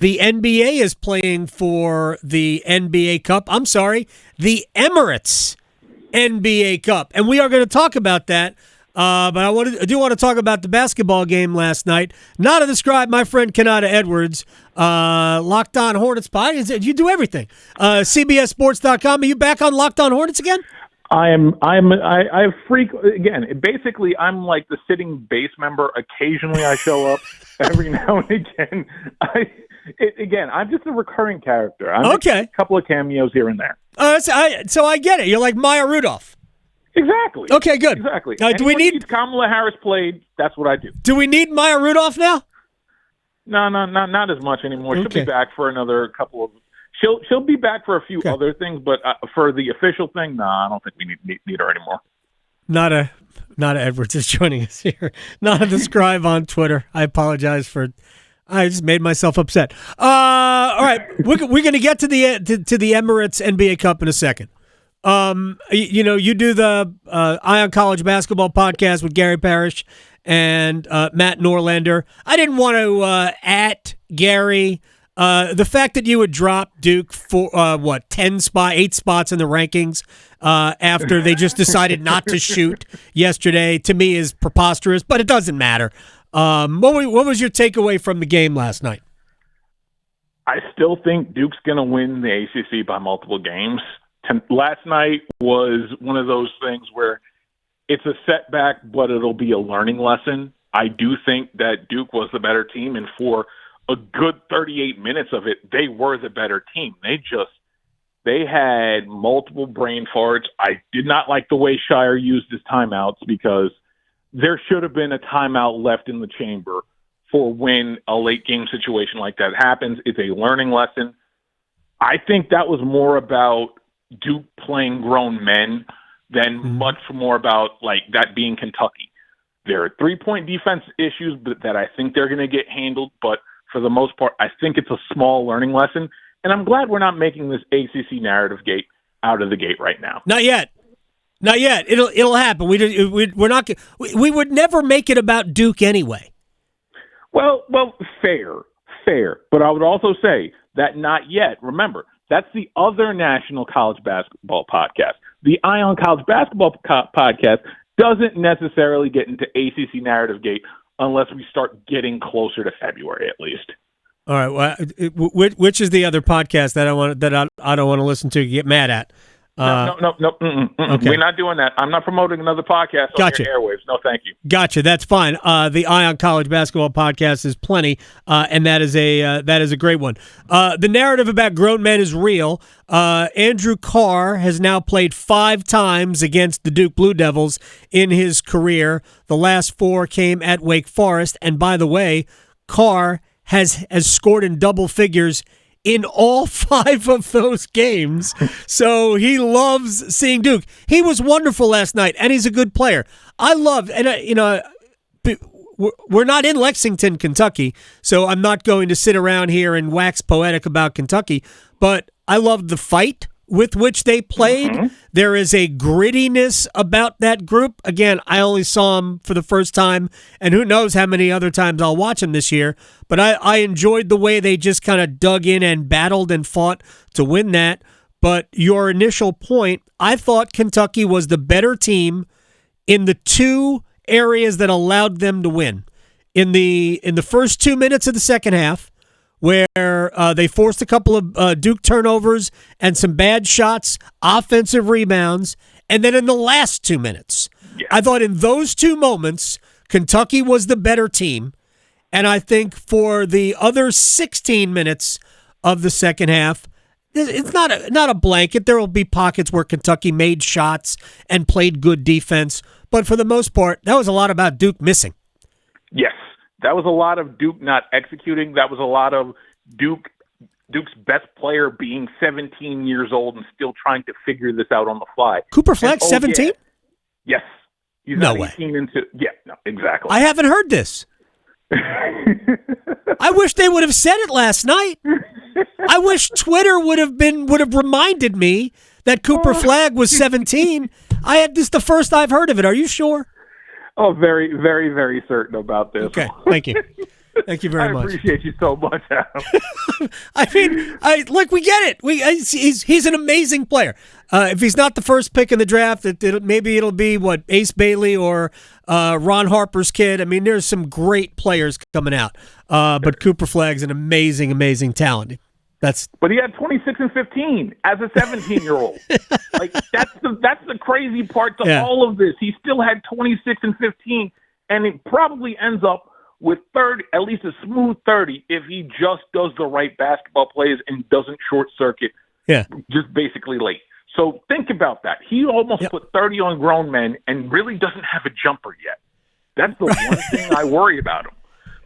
The NBA is playing for the NBA Cup. I'm sorry, the Emirates NBA Cup. And we are going to talk about that. But I do want to talk about the basketball game last night. Nata the Scribe, my friend Nata Edwards, Locked On Hornets podcast. You do everything. CBSSports.com. Are you back on Locked On Hornets again? I freak again. Basically, I'm like the sitting base member. Occasionally, I show up. Every now and again, I'm just a recurring character. I'm okay. A couple of cameos here and there. So I get it. You're like Maya Rudolph. Exactly. Okay, good. Exactly. Do we need Kamala Harris played? That's what I do. Do we need Maya Rudolph now? No, not as much anymore. Okay. She'll be back for another couple of. She'll be back for a few other things, but for the official thing, I don't think we need her anymore. Nata Edwards is joining us here. Nata the Scribe on Twitter. I apologize I just made myself upset. All right, we're going to get to the Emirates NBA Cup in a second. You do the Ion College Basketball podcast with Gary Parrish and Matt Norlander. I didn't want to at Gary. The fact that you would drop Duke for 8 spots in the rankings after they just decided not to shoot yesterday, to me is preposterous, but it doesn't matter. What was your takeaway from the game last night? I still think Duke's going to win the ACC by multiple games. Last night was one of those things where it's a setback, but it'll be a learning lesson. I do think that Duke was the better team, and for a good 38 minutes of it, they were the better team. They had multiple brain farts. I did not like the way Shire used his timeouts because there should have been a timeout left in the chamber for when a late game situation like that happens. It's a learning lesson. I think that was more about Duke playing grown men than much more about like that being Kentucky. There are 3-point defense issues that I think they're going to get handled, but for the most part, I think it's a small learning lesson, and I'm glad we're not making this ACC narrative gate out of the gate right now. Not yet. It'll happen. We're not. We would never make it about Duke anyway. Well, fair. But I would also say that not yet. Remember, that's the other national college basketball podcast. The Ion College Basketball podcast doesn't necessarily get into ACC narrative gate unless we start getting closer to February, at least. All right. Well, which is the other podcast that I don't want to listen to? Get mad at? No. Okay. We're not doing that. I'm not promoting another podcast on your airwaves. No, thank you. Gotcha. That's fine. The Ion College Basketball podcast is plenty, and that is a great one. The narrative about grown men is real. Andrew Carr has now played 5 times against the Duke Blue Devils in his career. The last 4 came at Wake Forest, and by the way, Carr has scored in double figures in all 5 of those games. So he loves seeing Duke. He was wonderful last night, and he's a good player. I love, and we're not in Lexington, Kentucky, so I'm not going to sit around here and wax poetic about Kentucky, but I loved the fight with which they played. Mm-hmm. There is a grittiness about that group. Again, I only saw them for the first time, and who knows how many other times I'll watch them this year, but I enjoyed the way they just kind of dug in and battled and fought to win that. But your initial point, I thought Kentucky was the better team in the 2 areas that allowed them to win. In the first 2 minutes of the second half, where they forced a couple of Duke turnovers and some bad shots, offensive rebounds, and then in the last 2 minutes. Yeah. I thought in those 2 moments, Kentucky was the better team, and I think for the other 16 minutes of the second half, it's not a blanket. There will be pockets where Kentucky made shots and played good defense, but for the most part, that was a lot about Duke missing. Yes. That was a lot of Duke not executing. That was a lot of Duke's best player being 17 years old and still trying to figure this out on the fly. Cooper Flag, 17? Yeah. Yes. He's no not way. 18 into. Yeah, no, exactly. I haven't heard this. I wish they would have said it last night. I wish Twitter would have reminded me that Cooper Flag was 17. This is the first I've heard of it. Are you sure? Oh, very, very, very certain about this. Okay, thank you. Thank you very much. I appreciate you so much, Adam. I mean, we get it. He's an amazing player. If he's not the first pick in the draft, maybe it'll be Ace Bailey or Ron Harper's kid. I mean, there's some great players coming out. But Cooper Flagg's an amazing, amazing talent. But he had 26 and 15 as a 17-year-old. Like that's the crazy part to all of this. He still had 26 and 15, and it probably ends up with 30, at least a smooth 30, if he just does the right basketball plays and doesn't short circuit. Just basically late. So think about that. He almost put 30 on grown men and really doesn't have a jumper yet. That's the one thing I worry about him.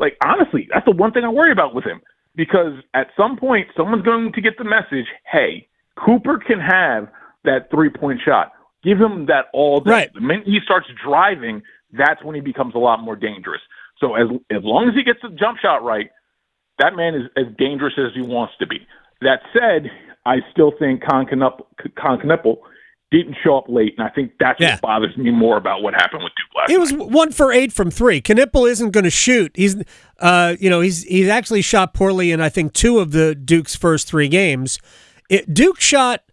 Like honestly, that's the one thing I worry about with him. Because at some point, someone's going to get the message, hey, Cooper can have that three-point shot. Give him that all day. Right. The minute he starts driving, that's when he becomes a lot more dangerous. So as long as he gets the jump shot right, that man is as dangerous as he wants to be. That said, I still think Knippel didn't show up late, and I think that's what bothers me more about what happened with Duke last night. He was 1 for 8 from 3. Knippel isn't going to shoot. He's actually shot poorly in I think 2 of the Duke's first 3 games. Duke shot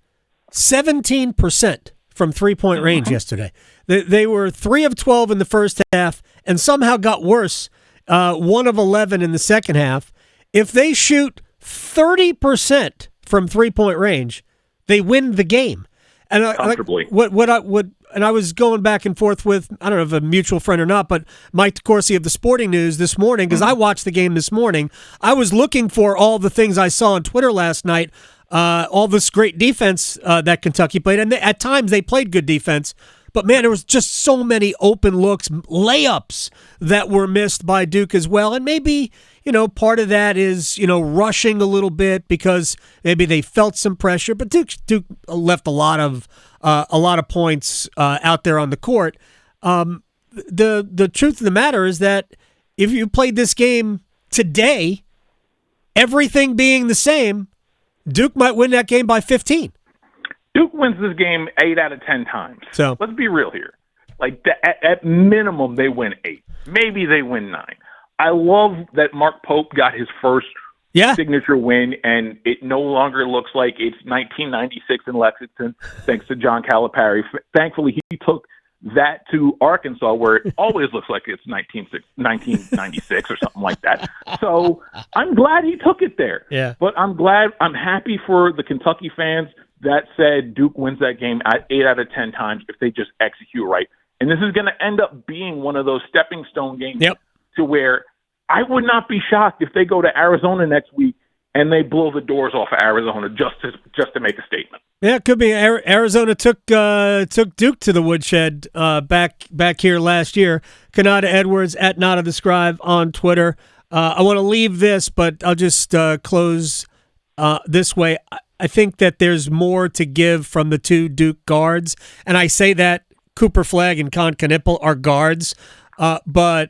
17% from 3-point range yesterday. They were 3 of 12 in the first half, and somehow got worse. 1 of 11 in the second half. If they shoot 30% from 3-point range, they win the game. And comfortably. I was going back and forth with, I don't know if a mutual friend or not, but Mike Corsi of the Sporting News this morning, because I watched the game this morning. I was looking for all the things I saw on Twitter last night, all this great defense that Kentucky played, and at times they played good defense. But man, there was just so many open looks, layups that were missed by Duke as well, and maybe part of that is rushing a little bit because maybe they felt some pressure. But Duke left a lot of points out there on the court. The truth of the matter is that if you played this game today, everything being the same, Duke might win that game by 15. Duke wins this game 8 out of 10 times. So let's be real here. Like at minimum, they win 8. Maybe they win 9. I love that Mark Pope got his first signature win, and it no longer looks like it's 1996 in Lexington, thanks to John Calipari. Thankfully, he took that to Arkansas, where it always looks like it's 1996 or something like that. So I'm glad he took it there. Yeah. But I'm happy for the Kentucky fans that said Duke wins that game 8 out of 10 times if they just execute right. And this is going to end up being one of those stepping stone games to where I would not be shocked if they go to Arizona next week and they blow the doors off of Arizona just to make a statement. Yeah, it could be. Arizona took Duke to the woodshed back here last year. Nata Edwards at Nata the Scribe on Twitter. I want to leave this, but I'll just close this way. I think that there's more to give from the 2 Duke guards, and I say that Cooper Flagg and Knippel are guards, but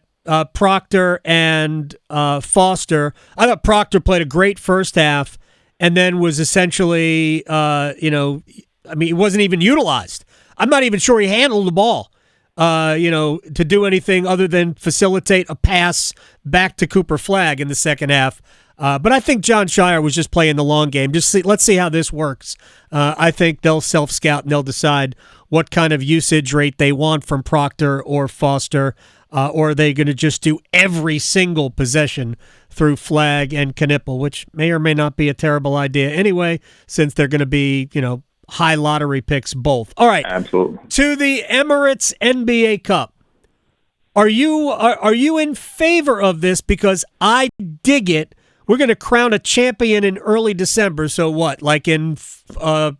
Proctor and Foster. I thought Proctor played a great first half and then was essentially, he wasn't even utilized. I'm not even sure he handled the ball, to do anything other than facilitate a pass back to Cooper Flagg in the second half. But I think John Shire was just playing the long game. Let's see how this works. I think they'll self-scout and they'll decide what kind of usage rate they want from Proctor or Foster. Or are they going to just do every single possession through Flagg and Knippel, which may or may not be a terrible idea anyway, since they're going to be, high lottery picks both. All right. Absolutely. To the Emirates NBA Cup. Are you in favor of this? Because I dig it. We're going to crown a champion in early December. So what? Like in a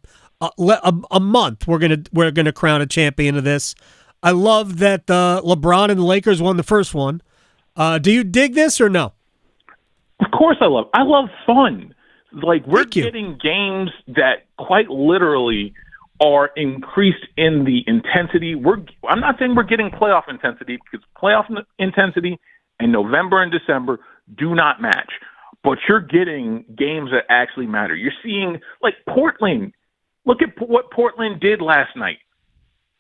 month, we're going to crown a champion of this. I love that LeBron and the Lakers won the first one. Do you dig this or no? Of course I love fun. Like, we're getting games that quite literally are increased in the intensity. I'm not saying we're getting playoff intensity, because playoff intensity in November and December do not match. But you're getting games that actually matter. You're seeing, like, Portland. Look at what Portland did last night.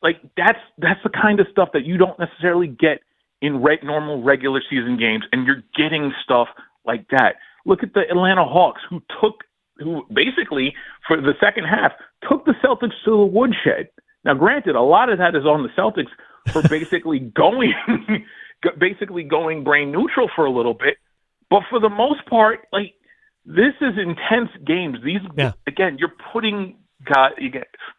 Like, that's the kind of stuff that you don't necessarily get in normal regular season games, and you're getting stuff like that. Look at the Atlanta Hawks, who basically, for the second half, took the Celtics to the woodshed. Now, granted, a lot of that is on the Celtics for basically going brain neutral for a little bit. But for the most part, like, this is intense games. Again, you're putting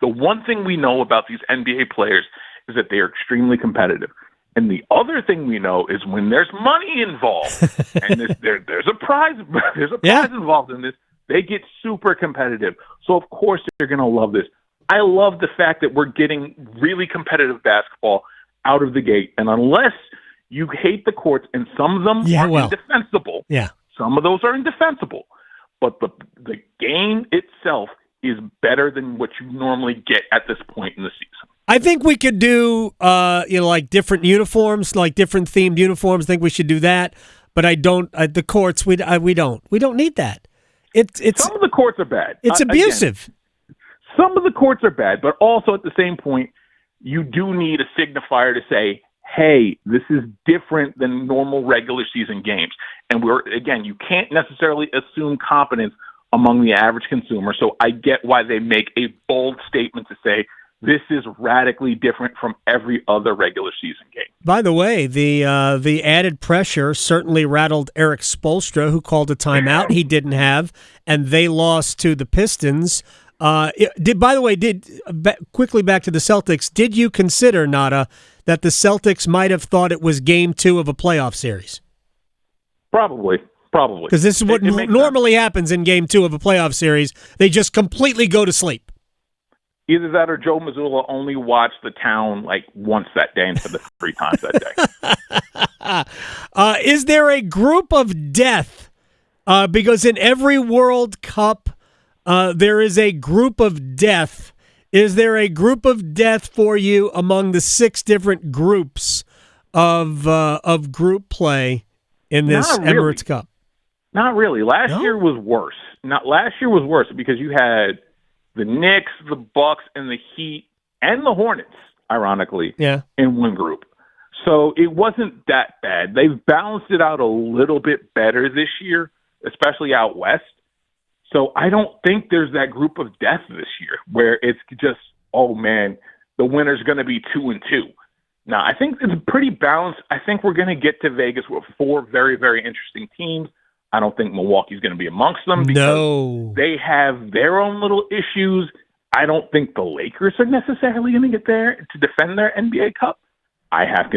the one thing we know about these NBA players is that they are extremely competitive. And the other thing we know is when there's money involved, and there's a prize involved in this, they get super competitive. So of course they're going to love this. I love the fact that we're getting really competitive basketball out of the gate. And unless you hate the courts, and some of them are indefensible. Yeah. Some of those are indefensible. But the game itself is better than what you normally get at this point in the season. I think we could do, like different uniforms, like different themed uniforms. I think we should do that. But I don't. The courts, we don't. We don't need that. It's some of the courts are bad. It's abusive. Again, some of the courts are bad, but also at the same point, you do need a signifier to say, hey, this is different than normal regular season games. And you can't necessarily assume competence among the average consumer. So I get why they make a bold statement to say, this is radically different from every other regular season game. By the way, the added pressure certainly rattled Eric Spoelstra, who called a timeout he didn't have, and they lost to the Pistons. Quickly back to the Celtics, did you consider, Nata, that the Celtics might have thought it was game 2 of a playoff series? Probably. Because this is what normally happens in game 2 of a playoff series. They just completely go to sleep. Either that or Joe Mazzulla only watched The Town like once that day instead of 3 times that day. Is there a group of death? Because in every World Cup, there is a group of death. Is there a group of death for you among the 6 different groups of group play in this Emirates Cup? Not really. Last year was worse. Last year was worse because you had the Knicks, the Bucks, and the Heat, and the Hornets, ironically, in one group. So it wasn't that bad. They've balanced it out a little bit better this year, especially out west. So I don't think there's that group of death this year where it's just, oh man, the winner's going to be 2-2. Now, I think it's pretty balanced. I think we're going to get to Vegas with 4 very, very interesting teams. I don't think Milwaukee's going to be amongst them because they have their own little issues. I don't think the Lakers are necessarily going to get there to defend their NBA Cup. I have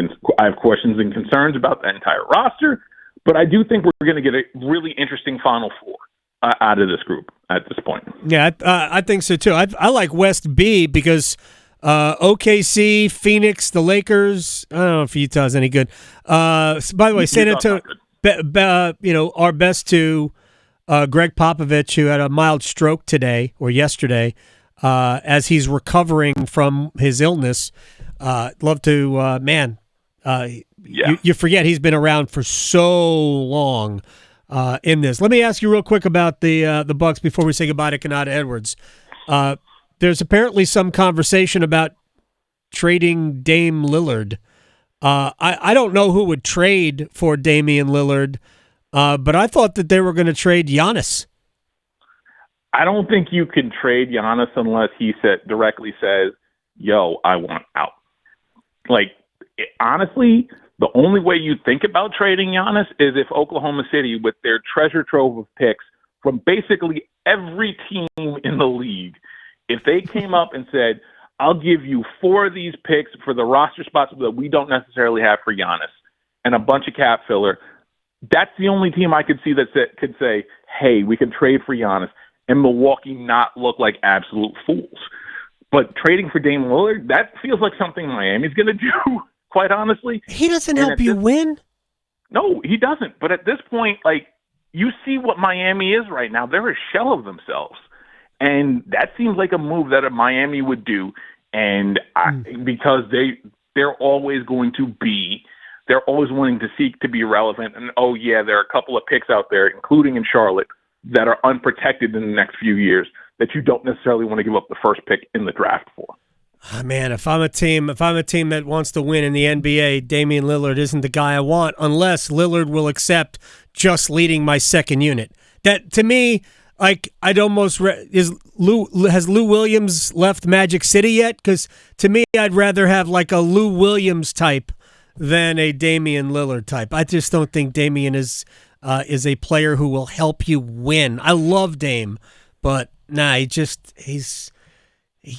questions and concerns about the entire roster, but I do think we're going to get a really interesting Final Four out of this group at this point. Yeah, I think so too. I like West B because OKC, Phoenix, the Lakers. I don't know if Utah's any good. By the way, San Antonio. Our best to Greg Popovich, who had a mild stroke today or yesterday, as he's recovering from his illness. Love to, you forget he's been around for so long in this. Let me ask you real quick about the Bucks before we say goodbye to Gold Nata Edwards. There's apparently some conversation about trading Dame Lillard. I don't know who would trade for Damian Lillard, but I thought that they were going to trade Giannis. I don't think you can trade Giannis unless he directly says, yo, I want out. Honestly, the only way you think about trading Giannis is if Oklahoma City, with their treasure trove of picks from basically every team in the league, if they came up and said, I'll give you 4 of these picks for the roster spots that we don't necessarily have for Giannis and a bunch of cap filler, that's the only team I could see that could say, hey, we can trade for Giannis and Milwaukee not look like absolute fools. But trading for Dame Lillard, that feels like something Miami's going to do, quite honestly. He doesn't help you win? No, he doesn't. But at this point, you see what Miami is right now. They're a shell of themselves. And that seems like a move that a Miami would do. And because they're always wanting to seek to be relevant. And, there are a couple of picks out there, including in Charlotte, that are unprotected in the next few years that you don't necessarily want to give up the first pick in the draft for. Man, if I'm a team that wants to win in the NBA, Damian Lillard isn't the guy I want unless Lillard will accept just leading my second unit. That to me, like I'd almost has Lou Williams left Magic City yet? Because to me, I'd rather have like a Lou Williams type than a Damian Lillard type. I just don't think Damian is a player who will help you win. I love Dame, but nah,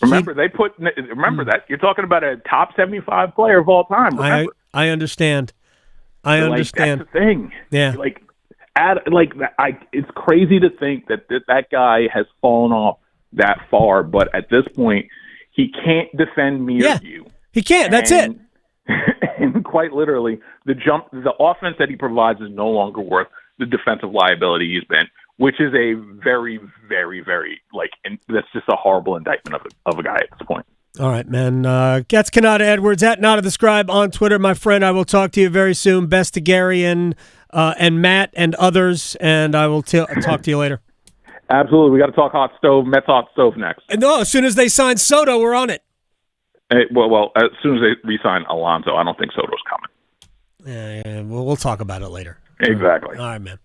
Remember that you're talking about a top 75 player of all time. Remember? I understand. I understand. That's the thing. Yeah. It's crazy to think that guy has fallen off that far, but at this point, he can't defend me or you. He can't. That's it. And quite literally, the offense that he provides is no longer worth the defensive liability he's been, which is a very, very, very that's just a horrible indictment of a guy at this point. All right, man. Gold Nata Edwards at Nata the Scribe on Twitter, my friend. I will talk to you very soon. Best to Gary and Matt and others, and I will talk to you later. Absolutely. We got to talk hot stove, Mets hot stove next. No, as soon as they sign Soto, we're on it. Well, as soon as they re-sign Alonso, I don't think Soto's coming. Yeah, we'll talk about it later. Exactly. All right, man.